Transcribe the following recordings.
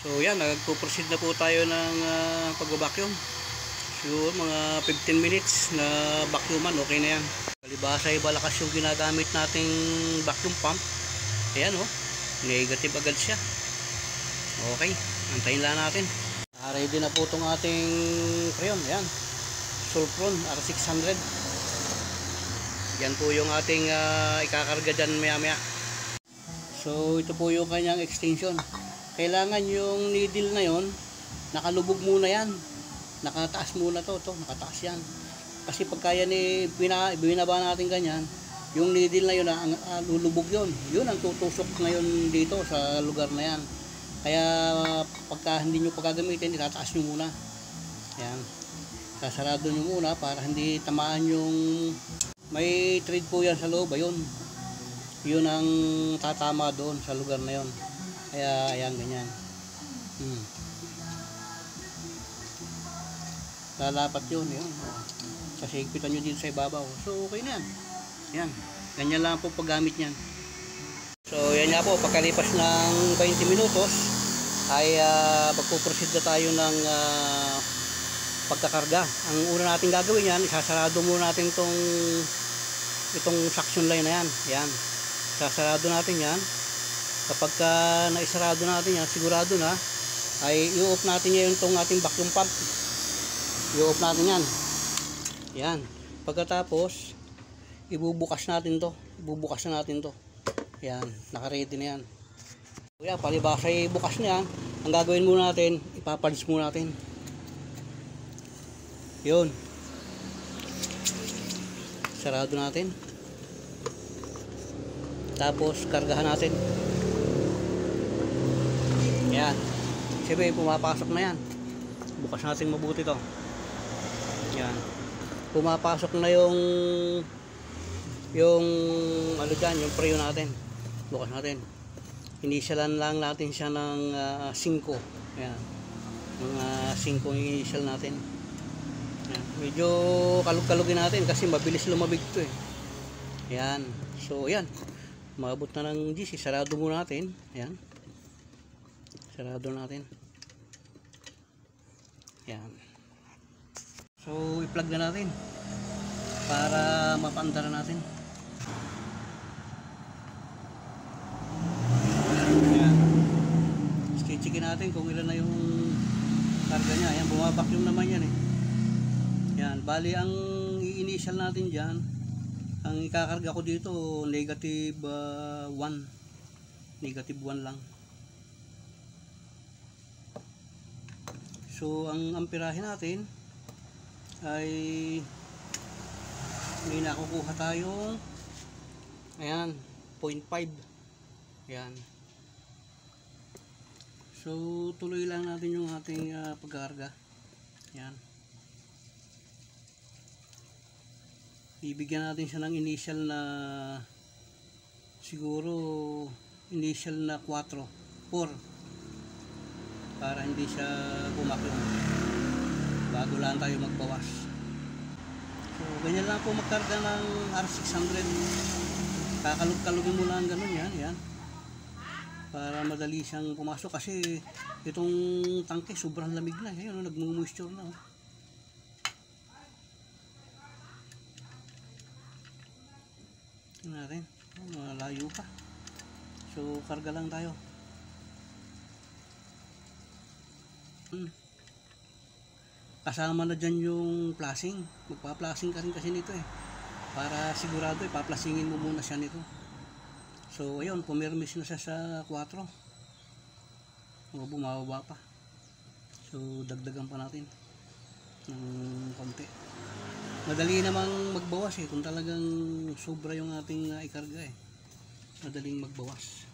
So yan, nagpo-proceed na po tayo ng pag-vacuum. Siguro mga 15 minutes na vacuuman, okay na yan. Palibasa iba lakas yung ginagamit nating vacuum pump. Ayan oh, negative agad siya. Okay, antayin lang natin. Ready na po itong ating crayon. Ayan, Sulfron R600. Yan po yung ating ikakarga dyan maya maya. So ito po yung kanyang extension. Kailangan yung needle na yon nakalubog muna yan, nakataas muna to nakataas yan, kasi pagka yan binaba natin ganyan, yung needle na yun lulubog yun ang tutusok ngayon dito sa lugar na yan. Kaya pagka hindi nyo pagagamitin, itataas nyo muna yan, sasarado nyo muna para hindi tamaan yung may thread po yan sa loob. Yun ang tatama doon sa lugar na yon. Kaya ayan, ganyan. Lalapat yun. Kasi higpitan nyo dito sa ibabaw. So okay na yan. Yan. Ganyan lang po paggamit nyan. So yan nga po, pagkalipas ng 20 minutos ay magpuproceed na tayo ng pagkakarga. Ang una natin gagawin yan, isasarado muna natin itong suction line na yan. Yan. Isasarado natin yan. Kapag naisarado natin yan, sigurado na, ay i-off natin ngayon itong ating vacuum pump. I-off natin yan. Yan. Pagkatapos, ibubukas natin to. Ibubukas na natin to. Yan. Naka-ready na yan. So yan, palibasa bukas na yan. Ang gagawin muna natin, ipapalis muna natin. Yun. Sarado natin. Tapos, kargahan natin. Yan. Siyempre, pumapasok na yan. Bukas natin mabuti to. Yan. Pumapasok na yung ano dyan, yung preo natin. Bukas natin. Initialan lang natin siya ng 5. Yan. Mga 5 initial natin. Yan. Medyo kalug-kalugin natin kasi mabilis lumabig to eh. Yan. So, yan. Maabot na ng GC. Sarado muna natin. Yan. Sarado natin. Yan. So, i-plug na natin para mapaandar natin. Yan. Checkin natin kung ilan na yung karga niya. Yan, bumabacuum naman yan eh. Yan. Bali, ang i-initial natin dyan, ang ikakarga ko dito, negative 1. Negative 1 lang. So, ang amperahe natin ay may nakukuha tayong ayan, 0.5. Ayan. So, tuloy lang natin yung ating pagkarga. Ayan. Ibigyan natin siya ng initial na siguro initial na 4 para hindi siya bumaklong bago lang tayo magbawas. So ganyan lang po magkarga ng R600. Kakalug-kalugin mo lang ganun yan para madali siyang pumasok kasi itong tangke sobrang lamig na. Ayun, nagmo-moisture na. Tingnan natin, malayo pa. So karga lang tayo. Kasama na dyan yung flashing. Magpa-flashing ka rin kasi nito eh, para sigurado ipa-flashingin mo muna siya nito. So ayun, pumirmis na siya sa 4. Bumababa pa. So dagdagan pa natin ng konti. Madali namang magbawas eh kung talagang sobra yung ating ikarga eh. Madaling magbawas.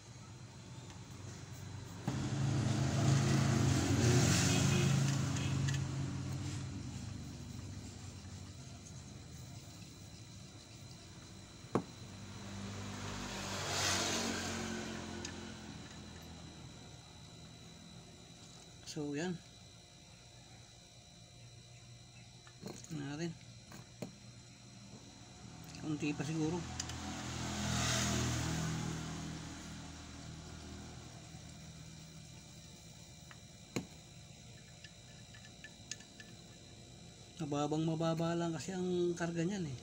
So yan. Natin. Kunti pa siguro. Mababa lang kasi ang karga niyan eh.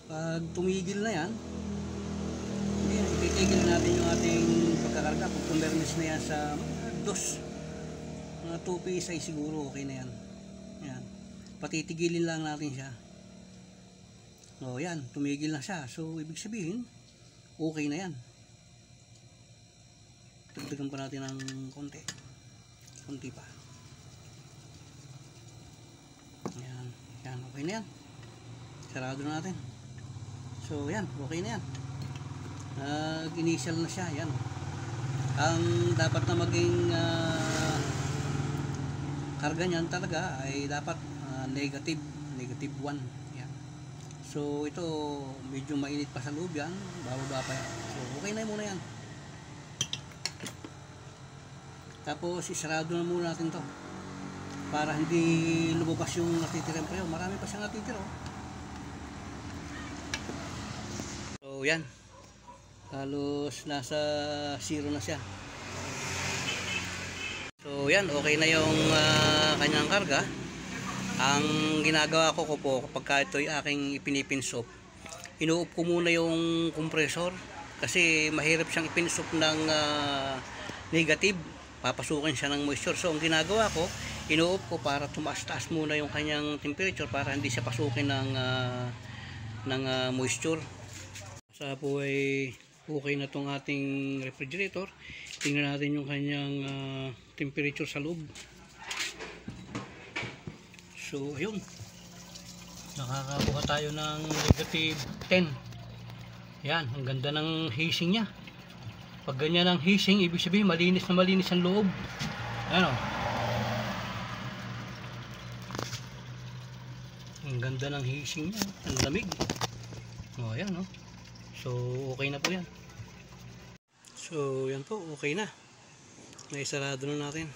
Pag tumigil na yan, itigil natin yung ating pagkakarga. Pag pumermis na yan sa mga 2 PSI siguro okay na yan. Yan. Patitigilin lang natin siya. O yan, tumigil na siya. So ibig sabihin, okay na yan. Dagdagan pa natin ng konti pa. Yan, yan, okay na yan. Sarado na natin. So yan, okay na yan. Initial na siya, yan. Ang dapat na maging karga niyan talaga ay dapat negative 1. Yan. So ito medyo mainit pa sa loob yan, bababa pa yan. So okay na muna yan. Tapos isarado na muna natin to para hindi lumabas yung natitirang preno. Marami pa siyang natitira. So yan, halos nasa 0 na siya. So yan, okay na yung kanyang karga. Ang ginagawa ko po kapag ito ay aking ipinipinsop, inuup ko muna yung compressor kasi mahirap siyang ipinsop ng negative, papasukin siya ng moisture. So ang ginagawa ko, inuup ko para tumaas-taas muna yung kanyang temperature para hindi siya pasukin ng moisture. Sa po ay okay na tong ating refrigerator. Tingnan natin yung kanyang temperature sa loob. So ayun, nakakakuha tayo ng negative 10. Yan, ang ganda ng heating nya. Pag ganyan ang heating, ibig sabihin malinis na malinis ang loob. Ano, ang ganda ng heating nya, ang lamig. O yan, no? So okay na po yan. So yan po, okay na. Naisarado na natin.